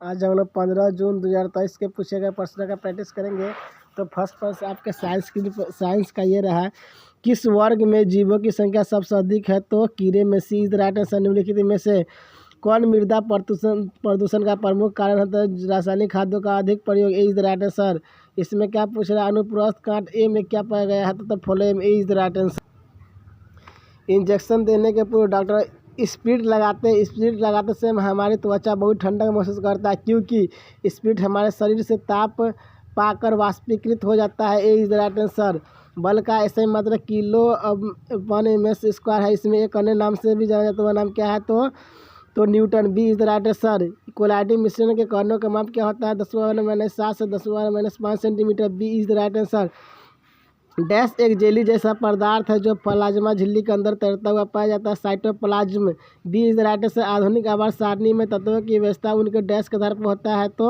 आज हम लोग 15 जून 2023 के पूछे गए प्रश्न का प्रैक्टिस करेंगे। तो फर्स्ट प्रश्न आपके साइंस का ये रहा, किस वर्ग में जीवों की संख्या सबसे अधिक है? तो कीड़े में C is the right answer. निम्नलिखित में से कौन मृदा प्रदूषण का प्रमुख कारण है? तो रासायनिक खाद्यों का अधिक प्रयोग ए इज द राइट आंसर। इसमें क्या पूछ रहा है? अनुप्रस्थ कांट ए में क्या पाया गया है? तो phloem A is the right answer. Injection देने के पूर्व डॉक्टर स्पिरिट लगाते समय हमारी त्वचा बहुत ठंडक महसूस करता है, क्योंकि स्पिरिट हमारे शरीर से ताप पाकर वाष्पीकृत हो जाता है। A is the right answer. बल का ऐसे मात्रा किलो वन m² है। इसमें एक अन्य नाम से भी जाना जाता है, वह नाम क्या है? तो Newton. B is the right answer. Equality मिश्रण के कणों का माप क्या होता है? 10⁻⁷ से 10⁻⁵ centimetre. B is the right answer. Dash एक जेली जैसा पदार्थ है जो प्लाज्मा झिल्ली के अंदर तैरता हुआ पाया जाता है। Cytoplasm. B is the right answer. आधुनिक आवर्त सारणी में तत्वों की व्यवस्था उनके डैश के आधार पर होता है। तो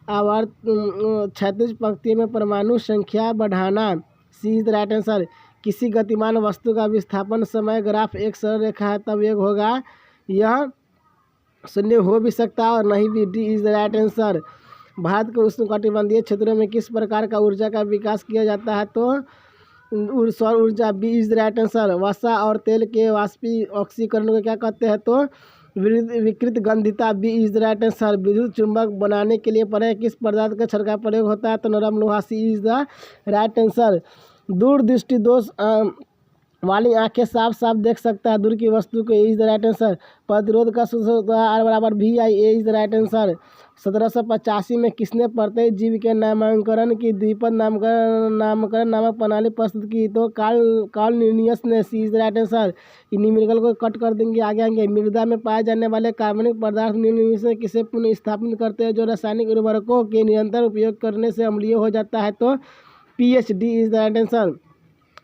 आवर्त क्षैतिज पंक्ति में परमाणु संख्या बढ़ाना। सी इज द राइट आंसर। किसी गतिमान वस्तु का विस्थापन समय ग्राफ एक सरल रेखा है, तब वेग होगा। यह शून्य हो भी सकता है और नहीं भी। D is the right answer. Bharat के उष्णकटिबंधीय क्षेत्रों में किस प्रकार का ऊर्जा का विकास किया जाता है? तो सौर ऊर्जा। B is the right answer. वसा और तेल के ऑक्सीकरण को क्या कहते हैं? तो विकृत गंधिता। B is the right answer. विद्युत चुंबक बनाने के लिए परे किस पदार्थ का छड़ का प्रयोग होता है? तो नरम लोहा। सी इज द राइट आंसर। दूरदृष्टि दोष वाली आंखें साफ साफ देख सकता है दूर की वस्तु को। ए इज द राइट आंसर। प्रतिरोध का सूत्र होता है R=VI। A is the right answer. 1785 में किसने प्रत्येक जीव के नामकरण की द्विपद नामकरण नामक प्रणाली प्रस्तुत की? तो कार्ल लिनियस ने। C is the right answer. Numerical को कट कर देंगे, आगे आएंगे। मृदा में पाए जाने वाले कार्बनिक पदार्थ निम्न में से किसे पुनः स्थापित करते हैं? जो रासायनिक उर्वरकों के निरंतर उपयोग करने से अम्लीय हो जाता है। तो pH। D is the right answer.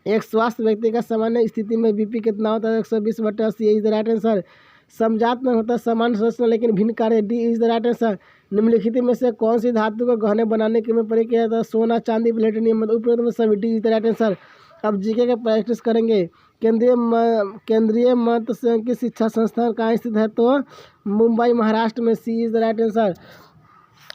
एक स्वस्थ व्यक्ति का सामान्य स्थिति में बीपी कितना होता है? 120/80। Is the right answer. समजात में होता है समान संरचना लेकिन भिन्न कार्य। D is the right answer. निम्नलिखित में से कौन सी धातु को गहने बनाने के में प्रयोग किया जाता है? सोना, चांदी, प्लेटिनियम। उपरोक्त में सभी। D is the right answer. अब जीके का प्रैक्टिस करेंगे। केंद्रीय मध्य संघ शिक्षा संस्थान कहाँ स्थित है? तो मुंबई, महाराष्ट्र में। C is the right answer.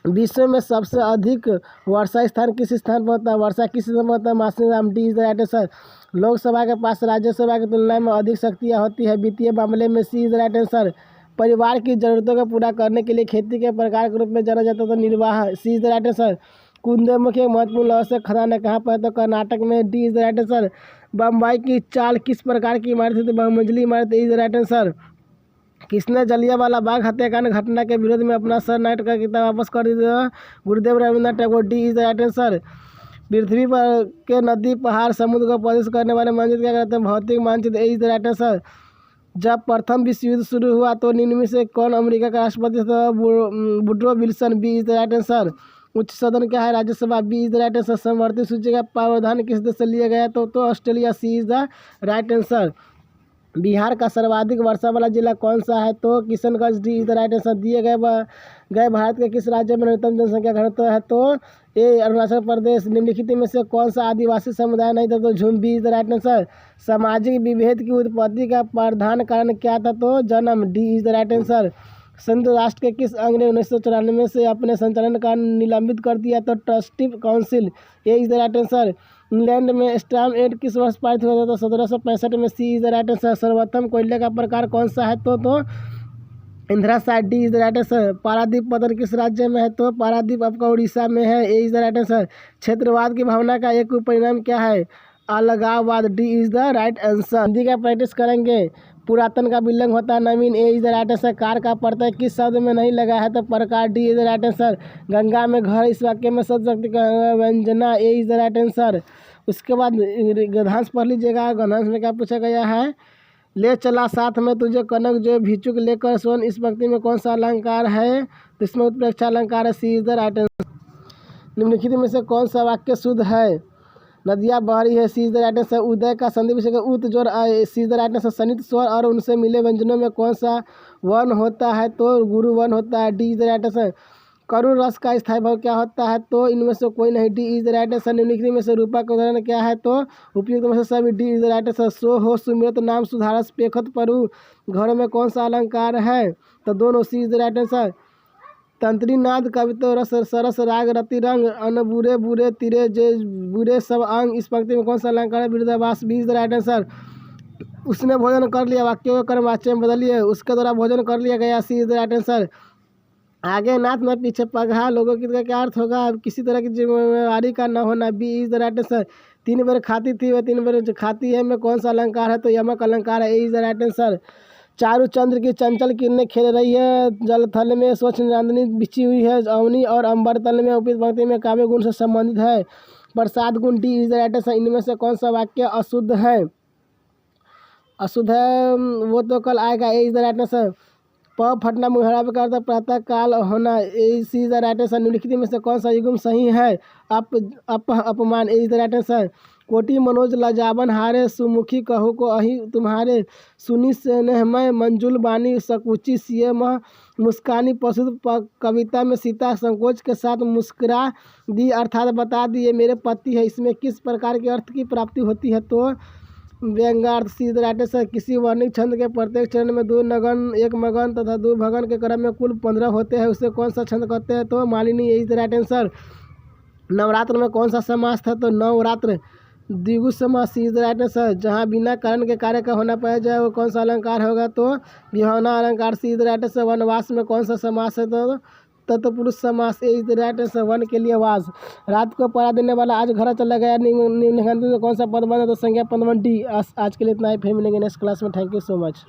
विश्व में सबसे अधिक वर्षा स्थान किस स्थान पर होता है? वर्षा किस स्थान पर होता है? Mawsynram. D is the right answer. Lok Sabha के पास राज्यसभा की तुलना में अधिक शक्तियाँ होती है वित्तीय मामले में। C is the right answer. परिवार की जरूरतों को पूरा करने के लिए खेती के प्रकार के रूप में जाना जाता है। तो निर्वाह। सी इज द राइट आंसर। कुंदमुखी एक महत्वपूर्ण लौह से खदान है, कहाँ पर? तो कर्नाटक में। D is the right answer. Bombay की चाल किस प्रकार की इमारत है? तो बहुमंजिली इमारत। Is the right answer. किसने जलियांवाला बाग हत्याकांड घटना के विरोध में अपना सर नाइट का किताब वापस कर दिया? Gurudev Rabindranath Tagore. D is the right answer. पृथ्वी पर के नदी, पहाड़, समुद्र को प्रदूषित करने वाले मानचित्र क्या कहते हैं? भौतिक मानचित्र। ए इज द राइट आंसर। जब प्रथम विश्व युद्ध शुरू हुआ तो निम्न में से कौन अमेरिका का राष्ट्रपति था? Woodrow Wilson. B is the right answer. उच्च सदन क्या है? Rajya Sabha. B is the right answer. समवर्ती सूची का प्रावधान किस देश से लिया गया? तो Australia. C is the right answer. Bihar का सर्वाधिक वर्षा वाला जिला कौन सा है? तो Kishanganj. D is the right answer. दिए गए भारत के किस राज्य में न्यूनतम जनसंख्या घनत्व है? तो ए अरुणाचल प्रदेश। निम्नलिखित में से कौन सा आदिवासी समुदाय नहीं था? तो jhum. B is the right answer. सामाजिक विभेद की उत्पत्ति का प्रधान कारण क्या था? तो जन्म। D is the right answer. संयुक्त राष्ट्र के किस अंग ने 1994 से अपने संचालन का निलंबित कर दिया? तो trustee council. A is the right answer. England में स्टैम्प एक्ट किस वर्ष पारित हुआ था? तो 1765 में। C is the right answer. सर्वोत्तम कोयले का प्रकार कौन सा है? तो anthracite. D is the right answer. Paradip पत्थर किस राज्य में है? तो पारादीप आपका उड़ीसा में है। A is the right answer. क्षेत्रवाद की भावना का एक परिणाम क्या है? अलगाववाद। D is the right answer. Hindi का प्रैक्टिस करेंगे। पुरातन का विलंग होता है नवीन। A is the right answer. कार का प्रत्यय किस शब्द में नहीं लगा है? तो प्रकार। D is the right answer. Ganga में घर इस वाक्य में शब्द शक्ति का व्यंजना। ए इज द राइट आंसर। उसके बाद गद्यांश पढ़ लीजिएगा। गद्यांश में क्या पूछा गया है? ले चला साथ में तुझे कनक जो भिक्षुक लेकर सोन। इस पंक्ति में कौन सा अलंकार है? तो इसमें उत्प्रेक्षा अलंकार है। सी इज द राइट आंसर। निम्नलिखित में से कौन सा वाक्य शुद्ध है? नदियाँ बह रही है। सी इज द राइट आंसर। उदय का संधि विषय उत जोर आए। सी is the right answer. Sannihit स्वर और उनसे मिले व्यंजनों में कौन सा वर्ण होता है? तो गुरु वर्ण होता है। D is the right answer. करुण रस का स्थायी भाव क्या होता है? तो इनमें से कोई नहीं। D is the right answer. निम्नलिखित में से रूपा का उदाहरण क्या है? तो उपयुक्त में से सभी। D is the right answer. सो हो सुमिरत नाम सुधारस पेखत परु। घरों में कौन सा अलंकार है? तो दोनों। सी इज द राइट आंसर। तंत्री नाद कवितो रस सरस राग रति रंग अन बुरे बुरे तिरे जे बुरे सब अंग। इस पंक्ति में कौन सा अलंकार है? विरोधाभास B is the right answer. उसने भोजन कर लिया, वाक्यों को कर्म वाच्य में बदलिए। उसके द्वारा भोजन कर लिया गया, सी इज द राइट आंसर। आगे नाथ में पीछे पगहा लोगों की क्या अर्थ होगा? किसी तरह की जिम्मेवारी का न होना, B is the right answer. 3 बार खाती थी वह 3 बार खाती है में कौन सा अलंकार है? तो यमक अलंकार है, A is the right answer. चारू चंद्र की चंचल किरणें खेल रही है, जल थल में स्वच्छ चांदनी बिछी हुई है, अवनी और अंबर तल में उपयुक्त पंक्ति में काव्य गुण से संबंधित है। प्रसाद गुण, D is the right answer. इनमें से कौन सा वाक्य अशुद्ध है? अशुद्ध है वो तो कल आएगा, ए इज द राइट आंसर। प फटना मुहरा पे करता प्रातः काल होना, ए सी इज द राइट आंसर। निम्नलिखित में से कौन सा युग्म सही है? अपमान, ए इज द राइट आंसर। कोटि मनोज लजावन हारे, सुमुखी कहू को अहि तुम्हारे, सुनी स्नेहमय मंजुल बानी, सकुची सिय मह मुस्कानी पशु। कविता में सीता संकोच के साथ मुस्कुरा दी, अर्थात बता दी ये मेरे पति है। इसमें किस प्रकार के अर्थ की प्राप्ति होती है? तो व्यंग्यार्थ, सी इज द राइट आंसर। किसी वर्णिक छंद के प्रत्येक चरण में 2 नगन 1 मगन तथा 2 भगन के क्रम में कुल 15 होते हैं, उसे कौन सा छंद कहते हैं? तो मालिनी, ये is the right answer. Navratra में कौन सा समास था? तो नवरात्र द्विगु समास, सी इज द राइट आंसर। जहाँ बिना कारण के कार्य का होना पाया जाए वो कौन सा अलंकार होगा? तो विहंगना अलंकार, C is the right answer. वनवास में कौन सा समास है? तो तत्पुरुष समास, A is the right answer. वन के लिए वास। रात को पढ़ा देने वाला आज घर चला गया, निम्नलिखित में कौन सा पद बना? तो संज्ञा पद डी। आज के लिए इतना ही, फिर मिलेंगे नेक्स्ट क्लास में। Thank you so much.